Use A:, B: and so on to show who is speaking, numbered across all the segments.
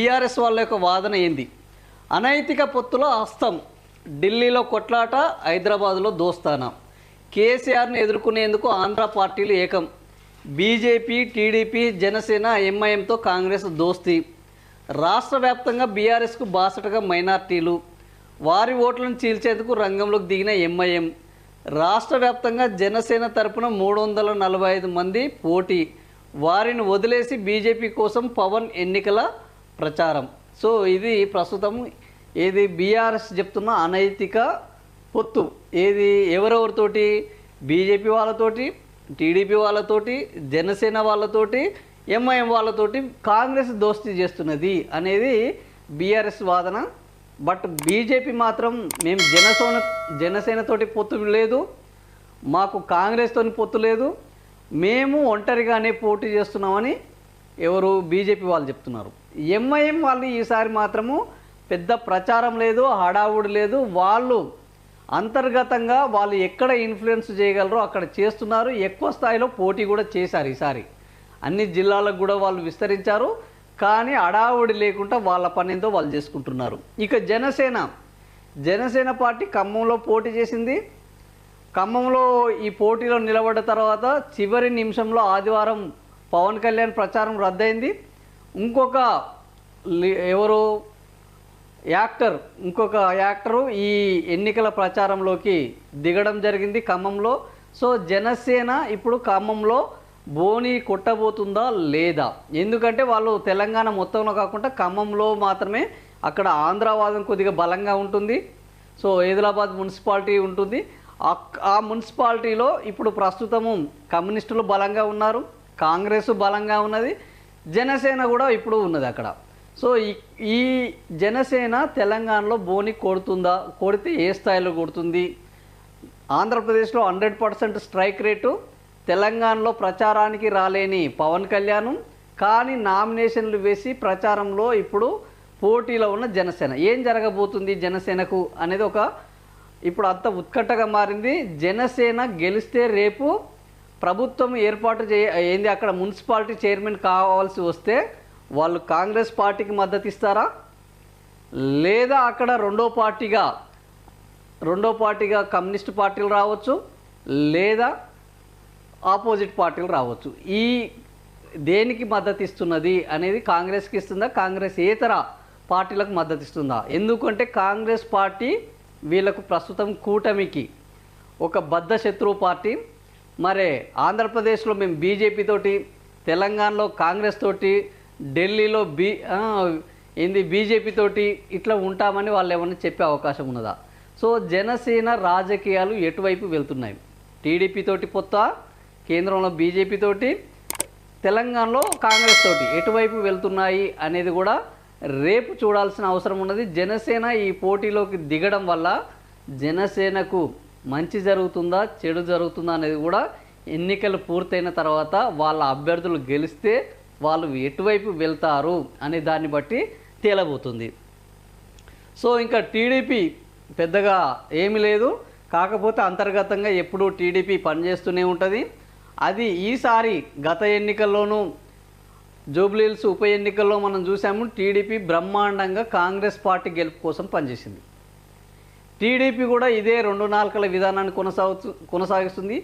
A: BRS వాళ్ళ యొక్క వాదన ఏంది? అనైతిక పొత్తులో హస్తం, ఢిల్లీలో కొట్లాట, హైదరాబాద్లో దోస్తానా, కేసీఆర్ని ఎదుర్కొనేందుకు ఆంధ్ర పార్టీలు ఏకం, బీజేపీ, టీడీపీ, జనసేన, ఎంఐఎంతో కాంగ్రెస్ దోస్తీ, రాష్ట్ర వ్యాప్తంగా బీఆర్ఎస్కు బాసటగా మైనార్టీలు, వారి ఓట్లను చీల్చేందుకు రంగంలోకి దిగిన ఎంఐఎం, రాష్ట్ర వ్యాప్తంగా జనసేన తరపున 345 మంది పోటీ, వారిని వదిలేసి బీజేపీ కోసం పవన్ ఎన్నికల ప్రచారం. సో ఇది ప్రస్తుతం ఏది బీఆర్ఎస్ చెప్తున్న అనైతిక పొత్తు. ఏది ఎవరెవరితోటి? బీజేపీ వాళ్ళతోటి, టీడీపీ వాళ్ళతోటి, జనసేన వాళ్ళతోటి, ఎంఐఎం వాళ్ళతోటి కాంగ్రెస్ దోస్తీ చేస్తున్నది అనేది బీఆర్ఎస్ వాదన. బట్ బీజేపీ మాత్రం మేము జనసేనతోటి పొత్తు లేదు, మాకు కాంగ్రెస్తో పొత్తు లేదు, మేము ఒంటరిగానే పోటీ చేస్తున్నామని ఎవరు బీజేపీ వాళ్ళు చెప్తున్నారు. ఎంఐఎం వాళ్ళు ఈసారి మాత్రము పెద్ద ప్రచారం లేదు, హడావుడి లేదు, వాళ్ళు అంతర్గతంగా వాళ్ళు ఎక్కడ ఇన్ఫ్లుయెన్స్ చేయగలరో అక్కడ చేస్తున్నారు. ఎక్కువ స్థాయిలో పోటీ కూడా చేశారు ఈసారి, అన్ని జిల్లాలకు కూడా వాళ్ళు విస్తరించారు. కానీ హడావుడి లేకుండా వాళ్ళ పని ఏందో వాళ్ళు చేసుకుంటున్నారు. ఇక జనసేన పార్టీ ఖమ్మంలో పోటీ చేసింది. ఖమ్మంలో ఈ పోటీలో నిలబడ్డ తర్వాత చివరి నిమిషంలో ఆదివారం పవన్ కళ్యాణ్ ప్రచారం రద్దయింది. ఇంకొక యాక్టరు ఈ ఎన్నికల ప్రచారంలోకి దిగడం జరిగింది ఖమ్మంలో. సో జనసేన ఇప్పుడు ఖమ్మంలో బోని కొట్టబోతుందా లేదా? ఎందుకంటే వాళ్ళు తెలంగాణ మొత్తంలో కాకుండా ఖమ్మంలో మాత్రమే, అక్కడ ఆంధ్రవాదం కొద్దిగా బలంగా ఉంటుంది. సో హైదరాబాద్ మున్సిపాలిటీ ఉంటుంది. ఆ మున్సిపాలిటీలో ఇప్పుడు ప్రస్తుతము కమ్యూనిస్టులు బలంగా ఉన్నారు, కాంగ్రెస్ బలంగా ఉన్నది, జనసేన కూడా ఇప్పుడు ఉన్నది అక్కడ. సో ఈ జనసేన తెలంగాణలో బోని కొడుతుందా? కొడితే ఏ స్థాయిలో కొడుతుంది? ఆంధ్రప్రదేశ్లో 100% స్ట్రైక్ రేటు, తెలంగాణలో ప్రచారానికి రాలేని పవన్ కళ్యాణ్, కానీ నామినేషన్లు వేసి ప్రచారంలో ఇప్పుడు పోటీలో ఉన్న జనసేన. ఏం జరగబోతుంది జనసేనకు అనేది ఇప్పుడు అంత ఉత్కంఠగా మారింది. జనసేన గెలిస్తే రేపు ప్రభుత్వం ఏర్పాటు అక్కడ మున్సిపాలిటీ చైర్మన్ కావాల్సి వస్తే వాళ్ళు కాంగ్రెస్ పార్టీకి మద్దతు ఇస్తారా, లేదా అక్కడ రెండో పార్టీగా కమ్యూనిస్ట్ పార్టీలు రావచ్చు, లేదా ఆపోజిట్ పార్టీలు రావచ్చు. ఈ దేనికి మద్దతు ఇస్తున్నది అనేది కాంగ్రెస్కి ఇస్తుందా, కాంగ్రెస్ ఏతర పార్టీలకు మద్దతు ఇస్తుందా? ఎందుకంటే కాంగ్రెస్ పార్టీ వీళ్ళకు ప్రస్తుతం కూటమికి ఒక బద్ధ శత్రువు పార్టీ. మరే ఆంధ్రప్రదేశ్లో మేము బీజేపీ తోటి, తెలంగాణలో కాంగ్రెస్ తోటి, ఢిల్లీలో బీజేపీ తోటి ఇట్లా ఉంటామని వాళ్ళు ఏమన్నా చెప్పే అవకాశం ఉన్నదా? సో జనసేన రాజకీయాలు ఎటువైపు వెళ్తున్నాయి? టీడీపీ తోటి పొత్తా, కేంద్రంలో బీజేపీ తోటి, తెలంగాణలో కాంగ్రెస్ తోటి ఎటువైపు వెళ్తున్నాయి అనేది కూడా రేపు చూడాల్సిన అవసరం ఉన్నది. జనసేన ఈ పోటీలోకి దిగడం వల్ల జనసేనకు మంచి జరుగుతుందా, చెడు జరుగుతుందా అనేది కూడా ఎన్నికలు పూర్తయిన తర్వాత వాళ్ళ అభ్యర్థులు గెలిస్తే వాళ్ళు ఎటువైపు వెళ్తారు అనే దాన్ని బట్టి తేలబోతుంది. సో ఇంకా టీడీపీ పెద్దగా ఏమీ లేదు, కాకపోతే అంతర్గతంగా ఎప్పుడూ టీడీపీ పనిచేస్తూనే ఉంటుంది. అది ఈసారి గత ఎన్నికల్లోనూ జూబ్లీహిల్స్ ఉప ఎన్నికల్లో మనం చూసాము, టీడీపీ బ్రహ్మాండంగా కాంగ్రెస్ పార్టీ గెలుపు కోసం పనిచేసింది. టీడీపీ కూడా ఇదే 2 నాలుకల విధానాన్ని కొనసాగిస్తుంది.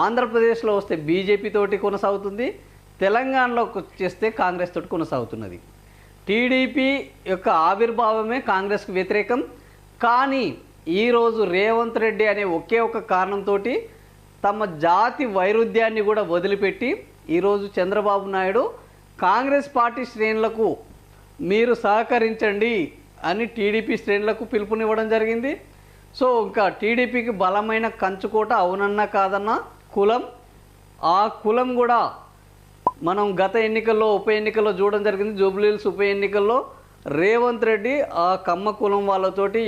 A: ఆంధ్రప్రదేశ్లో వస్తే బీజేపీ తోటి కొనసాగుతుంది, తెలంగాణలోకి వచ్చేస్తే కాంగ్రెస్ తోటి కొనసాగుతున్నది. టీడీపీ యొక్క ఆవిర్భావమే కాంగ్రెస్కు వ్యతిరేకం. కానీ ఈరోజు రేవంత్ రెడ్డి అనే ఒకే ఒక కారణంతో తమ జాతి వైరుధ్యాన్ని కూడా వదిలిపెట్టి ఈరోజు చంద్రబాబు నాయుడు కాంగ్రెస్ పార్టీ శ్రేణులకు మీరు సహకరించండి అని టీడీపీ శ్రేణులకు పిలుపునివ్వడం జరిగింది. సో ఇంకా టీడీపీకి బలమైన కంచుకోట అవునన్నా కాదన్నా కులం. ఆ కులం కూడా మనం గత ఎన్నికల్లో ఉప ఎన్నికల్లో చూడడం జరిగింది. జూబ్లీహిల్స్ ఉప ఎన్నికల్లో రేవంత్ రెడ్డి ఆ కమ్మ కులం వాళ్ళతోటి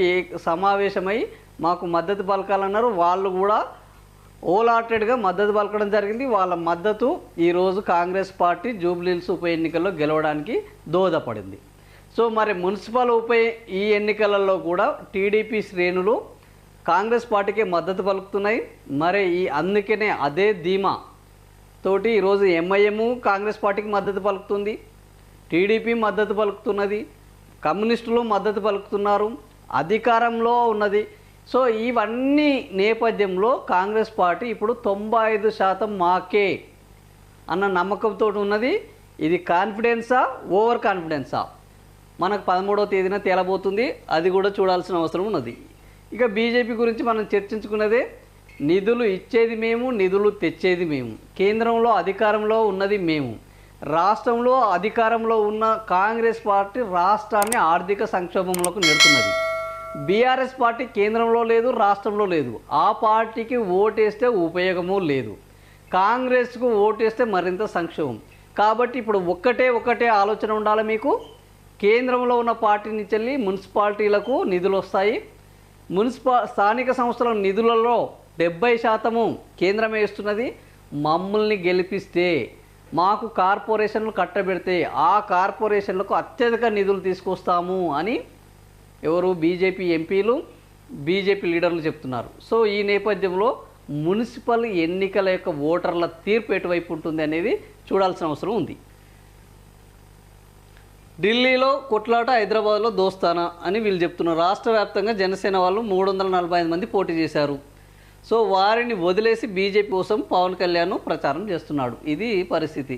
A: సమావేశమై మాకు మద్దతు పలకాలన్నారు. వాళ్ళు కూడా ఓలాటెడ్గా మద్దతు పలకడం జరిగింది. వాళ్ళ మద్దతు ఈరోజు కాంగ్రెస్ పార్టీ జూబ్లీహిల్స్ ఉప ఎన్నికల్లో గెలవడానికి దోహదపడింది. సో మరి మున్సిపల్ ఈ ఎన్నికలలో కూడా టీడీపీ శ్రేణులు కాంగ్రెస్ పార్టీకి మద్దతు పలుకుతున్నాయి. మరి అందుకనే అదే ధీమా తోటి ఈరోజు ఎంఐఎం కాంగ్రెస్ పార్టీకి మద్దతు పలుకుతుంది, టీడీపీ మద్దతు పలుకుతున్నది, కమ్యూనిస్టులు మద్దతు పలుకుతున్నారు, అధికారంలో ఉన్నది. సో ఇవన్నీ నేపథ్యంలో కాంగ్రెస్ పార్టీ ఇప్పుడు 95% మాకే అన్న నమ్మకంతో ఉన్నది. ఇది కాన్ఫిడెన్సా, ఓవర్ కాన్ఫిడెన్సా మనకు 13వ తేదీన తేలబోతుంది. అది కూడా చూడాల్సిన అవసరం ఉన్నది. ఇక బీజేపీ గురించి మనం చర్చించుకున్నదే, నిధులు ఇచ్చేది మేము, నిధులు తెచ్చేది మేము, కేంద్రంలో అధికారంలో ఉన్నది మేము, రాష్ట్రంలో అధికారంలో ఉన్న కాంగ్రెస్ పార్టీ రాష్ట్రాన్ని ఆర్థిక సంక్షోభంలోకి నెడుతున్నది. బీఆర్ఎస్ పార్టీ కేంద్రంలో లేదు, రాష్ట్రంలో లేదు. ఆ పార్టీకి ఓటేస్తే ఉపయోగము లేదు, కాంగ్రెస్కు ఓటేస్తే మరింత సంక్షోభం. కాబట్టి ఇప్పుడు ఒకటే ఆలోచన ఉండాలి మీకు. కేంద్రంలో ఉన్న పార్టీ నుంచి వెళ్ళి మున్సిపాలిటీలకు నిధులు వస్తాయి. స్థానిక సంస్థల నిధులలో 70% కేంద్రమే ఇస్తున్నది. మమ్మల్ని గెలిపిస్తే, మాకు కార్పొరేషన్లు కట్టబెడితే ఆ కార్పొరేషన్లకు అత్యధిక నిధులు తీసుకొస్తాము అని ఎవరు బీజేపీ ఎంపీలు, బీజేపీ లీడర్లు చెప్తున్నారు. సో ఈ నేపథ్యంలో మున్సిపల్ ఎన్నికల యొక్క ఓటర్ల తీర్పు ఎటువైపు ఉంటుంది అనేది చూడాల్సిన అవసరం ఉంది. ఢిల్లీలో కొట్లాట, హైదరాబాద్లో దోస్తానా అని వీళ్ళు చెప్తున్నారు. రాష్ట్ర వ్యాప్తంగా జనసేన వాళ్ళు 345 మంది పోటీ చేశారు. సో వారిని వదిలేసి బీజేపీ కోసం పవన్ కళ్యాణ్ ప్రచారం చేస్తున్నాడు. ఇది పరిస్థితి.